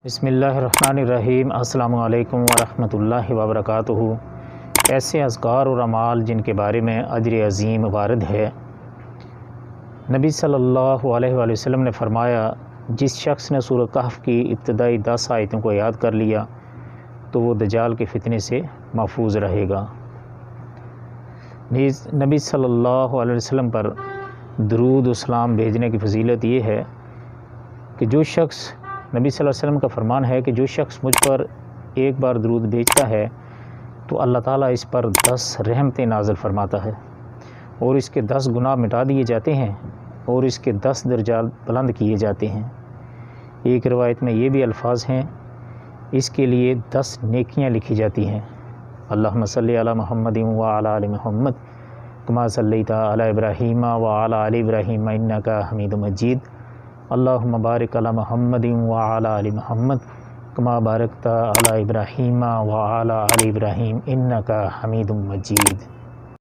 بسم اللہ الرحمن الرحیم۔ السلام علیکم ورحمۃ اللہ وبرکاتہ۔ ایسے اذکار اور اعمال جن کے بارے میں اجر عظیم وارد ہے۔ نبی صلی اللہ علیہ وآلہ وسلم نے فرمایا، جس شخص نے سورہ کہف کی ابتدائی 10 آیتوں کو یاد کر لیا تو وہ دجال کے فتنے سے محفوظ رہے گا۔ نیز نبی صلی اللہ علیہ وسلم پر درود و سلام بھیجنے کی فضیلت یہ ہے کہ جو شخص نبی صلی اللہ علیہ وسلم کا فرمان ہے کہ جو شخص مجھ پر ایک بار درود بھیجتا ہے تو اللہ تعالیٰ اس پر 10 رحمتیں نازل فرماتا ہے اور اس کے 10 گناہ مٹا دیے جاتے ہیں اور اس کے 10 درجات بلند کیے جاتے ہیں۔ ایک روایت میں یہ بھی الفاظ ہیں، اس کے لیے 10 نیکیاں لکھی جاتی ہیں۔ اللہم صلی علی محمد وعلی آل محمد کما صلیت علی ابراہیم وعلی آل ابراہیم انک حمید مجید۔ اللہم بارک علی محمد وعلی آل محمد کما بارکت علی ابراہیم وعلی آل ابراہیم انک حمید مجید۔